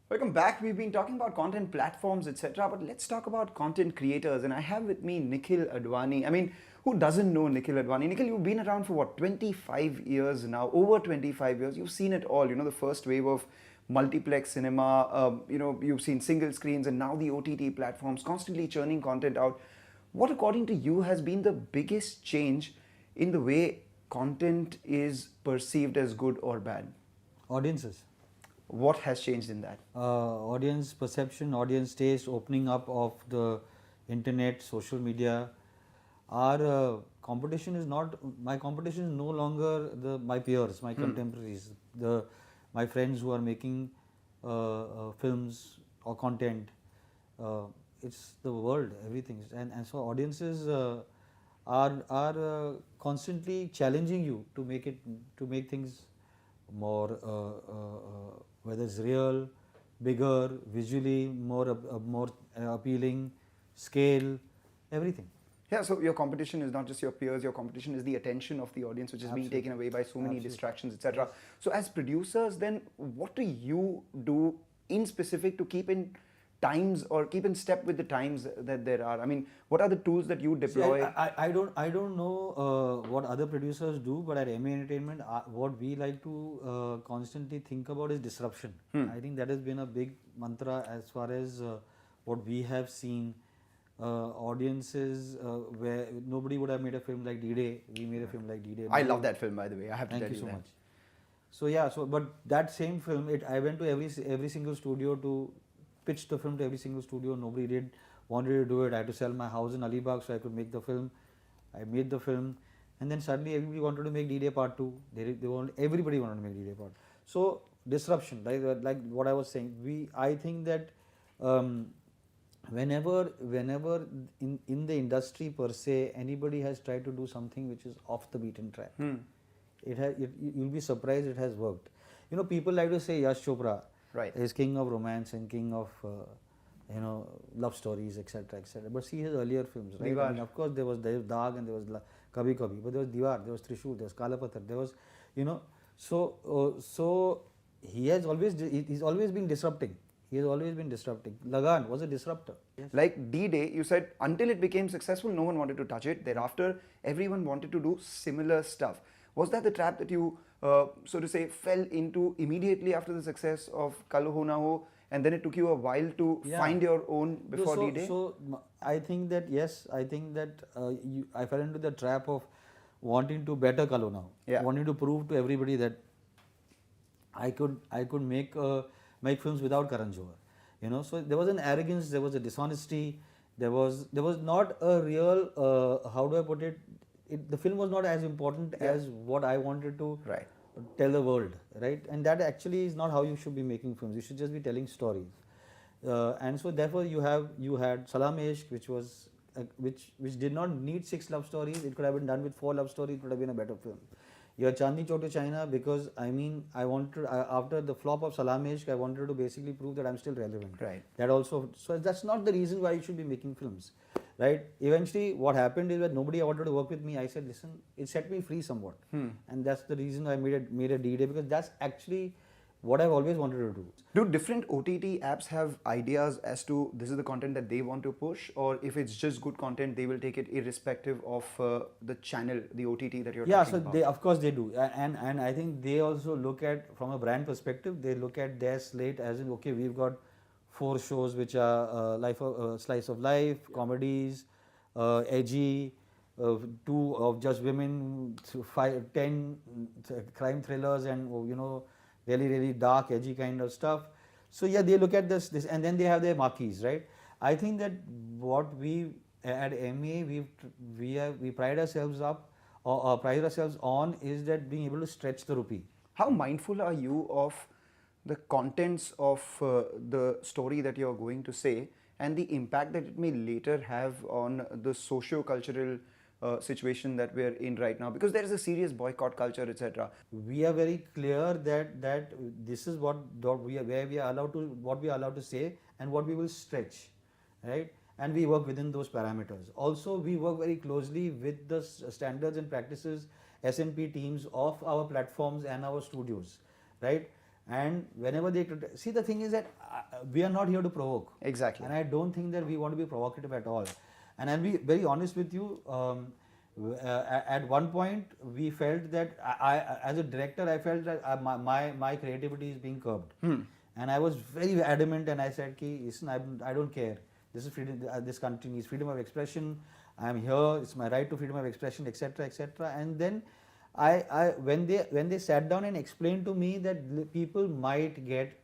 Welcome back. We've been talking about content platforms, etc. But let's talk about content creators. And I have with me Nikkhil Advani. I mean, who doesn't know Nikkhil Advani? Nikhil, you've been around for what, 25 years now, over 25 years. You've seen it all. You know, the first wave of multiplex cinema, you've seen single screens and now the OTT platforms constantly churning content out. What, according to you, has been the biggest change in the way content is perceived as good or bad? Audiences. What has changed in that? Audience perception, audience taste, opening up of the internet, social media. Our competition is not, my competition is no longer my peers, my contemporaries, my friends who are making films or content. It's the world, everything. And so audiences are constantly challenging you to make things more whether it's real, bigger, visually more appealing, scale, everything. Yeah, so your competition is not just your peers, your competition is the attention of the audience, which is being taken away by so many distractions, etc. Yes. So as producers, then what do you do in specific to keep in times or keep in step with the times that there are? I mean, what are the tools that you deploy? See, I don't know what other producers do, but at MA Entertainment, what we like to constantly think about is disruption. I think that has been a big mantra as far as what we have seen. Audiences where nobody would have made a film like D-Day. We made a film like D-Day. I love that film, by the way. I have to Thank tell you so that. much. So yeah, but that same film, I went to every single studio to pitch the film to every single studio. Nobody wanted to do it. I had to sell my house in Alibag so I could make the film. I made the film, and then suddenly everybody wanted to make D-Day Part 2. Everybody wanted to make D-Day Part 2. So disruption, like what I was saying. I think that whenever in the industry per se, anybody has tried to do something which is off the beaten track, you'll be surprised it has worked. You know, people like to say Yash Chopra is king of romance and king of love stories, etc., etc. But see his earlier films, right? I mean, of course there was Daag and there was Kabhi Kabhi, but there was Diwar, there was Trishul, there was Kalapathar, there was, so he's always been disrupting. He has always been disrupting. Lagan was a disruptor. Yes. Like D-Day, you said until it became successful, no one wanted to touch it. Thereafter, everyone wanted to do similar stuff. Was that the trap that you, so to say, fell into immediately after the success of Kal Ho Na Ho, and then it took you a while to find your own before D-Day? So I think that yes, I think that I fell into the trap of wanting to better Kal Ho Na Ho, wanting to prove to everybody that I could make films without Karan Johar, So there was an arrogance, there was a dishonesty, there was not a real how do I put it? The film was not as important as what I wanted to tell the world, right? And that actually is not how you should be making films. You should just be telling stories, and so therefore you had Salam Ishq, which was which did not need 6 love stories. It could have been done with 4 love stories. It would have been a better film. You had Chandni Chowk to China because I wanted after the flop of Salam Ishq, I wanted to basically prove that I'm still relevant. Right. That also, so that's not the reason why you should be making films, right? Eventually, what happened is that nobody wanted to work with me. I said, listen, it set me free somewhat, and that's the reason I made a D-Day, because that's actually what I've always wanted to do. Do different OTT apps have ideas as to this is the content that they want to push, or if it's just good content, they will take it irrespective of the channel, the OTT that you're talking about? Yeah, so of course they do, and I think they also look at, from a brand perspective, they look at their slate as in, okay, we've got 4 shows which are slice of life, comedies, edgy, 2 of just women, 10 crime thrillers, and really dark, edgy kind of stuff. So yeah, they look at this, and then they have their marquees, right? I think that what we at MA we pride ourselves on is that being able to stretch the rupee. How mindful are you of the contents of the story that you're going to say and the impact that it may later have on the socio-cultural situation that we're in right now, because there is a serious boycott culture, etc. We are very clear that this is what we are allowed to say and what we will stretch, right? And we work within those parameters. Also, we work very closely with the standards and practices S&P teams of our platforms and our studios, right? And whenever they see, the thing is that we are not here to provoke. Exactly. And I don't think that we want to be provocative at all. And I'll be very honest with you. At one point, we felt that as a director, I felt that my creativity is being curbed. And I was very adamant, and I said, "Ki, listen, I don't care. This is freedom. This country needs freedom of expression. I am here. It's my right to freedom of expression, etc., etc." And then when they sat down and explained to me that people might get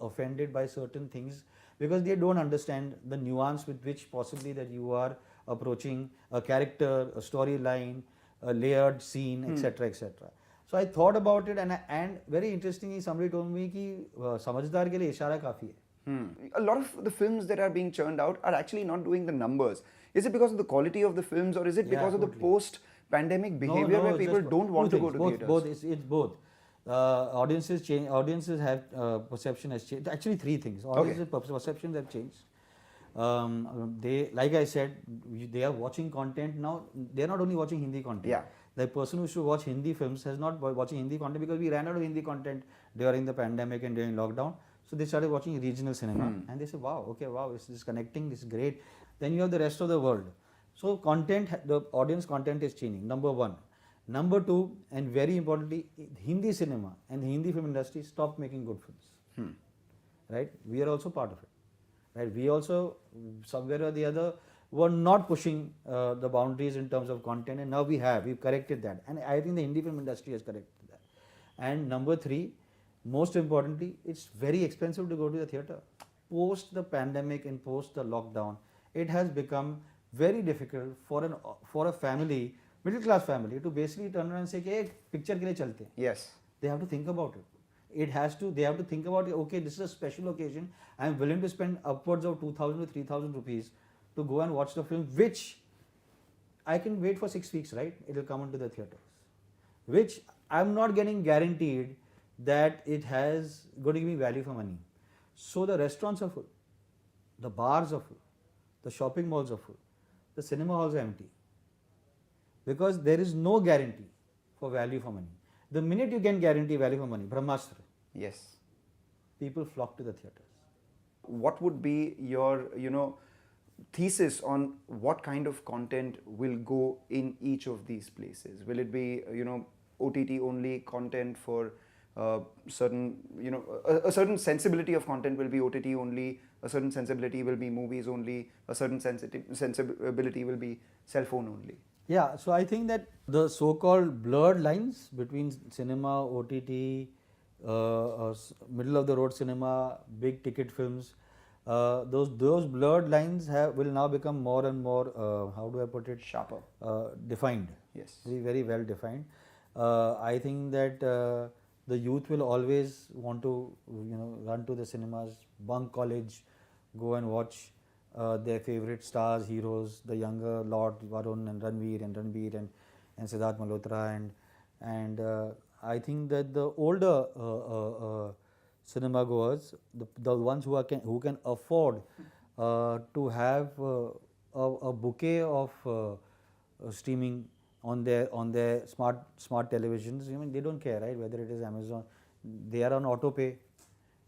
offended by certain things because they don't understand the nuance with which possibly that you are approaching a character, a storyline, a layered scene, etc., etc. So I thought about it, and very interestingly, somebody told me कि समझदार के लिए इशारा काफी है. A lot of the films that are being churned out are actually not doing the numbers. Is it because of the quality of the films, or is it because of the post-pandemic behavior where people don't want to go to theaters? Both. It's both. Audiences change. Audiences have perception has changed. Actually, three things. Audiences perceptions have changed. They, like I said, they are watching content now. They are not only watching Hindi content. Yeah. The person who used to watch Hindi films has not watching Hindi content because we ran out of Hindi content during the pandemic and during lockdown. So they started watching regional cinema and they said, wow, this is connecting, this is great. Then you have the rest of the world. So content, the audience content is changing, number one. Number two, and very importantly, Hindi cinema and the Hindi film industry stopped making good films. Right? We are also part of it. Right? We also, somewhere or the other, were not pushing the boundaries in terms of content, and now we've corrected that. And I think the Hindi film industry has corrected that. And number three, most importantly, it's very expensive to go to the theatre. Post the pandemic and post the lockdown, it has become very difficult for a family, middle class family, to basically turn around and say, hey, picture ke liye chalte. Yes. They have to think about it. They have to think about it, okay, this is a special occasion. I am willing to spend upwards of 2,000 to 3,000 rupees to go and watch the film, which I can wait for 6 weeks, right? It will come into the theatres. Which I'm not getting guaranteed that it has going to give me value for money. So the restaurants are full, the bars are full, the shopping malls are full, the cinema halls are empty. Because there is no guarantee for value for money. The minute you can guarantee value for money, Brahmastra, yes, people flock to the theatres. What would be your, thesis on what kind of content will go in each of these places? Will it be, OTT only content for certain, a certain sensibility of content will be OTT only, a certain sensibility will be movies only, a certain sensibility will be cell phone only? Yeah, so I think that the so-called blurred lines between cinema, OTT, middle of the road cinema, big ticket films, those blurred lines will now become more and more, how do I put it? Sharper. Defined. Yes. Very, very well defined. I think that the youth will always want to, run to the cinemas, bunk college, go and watch their favorite stars, heroes, the younger Lord Varun and Ranveer and Siddharth Malhotra, and I think that the older cinema goers, the ones who can afford to have a bouquet of streaming on their smart televisions. They don't care, right? Whether it is Amazon, they are on auto pay.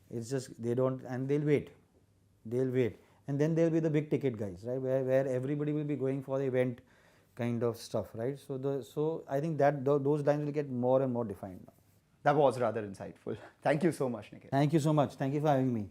It's just they don't, and they'll wait, and then there will be the big ticket guys, right? Where everybody will be going for the event kind of stuff, right? So I think that those lines will get more and more defined now. That was rather insightful. Thank you so much, Nikkhil. Thank you so much. Thank you for having me.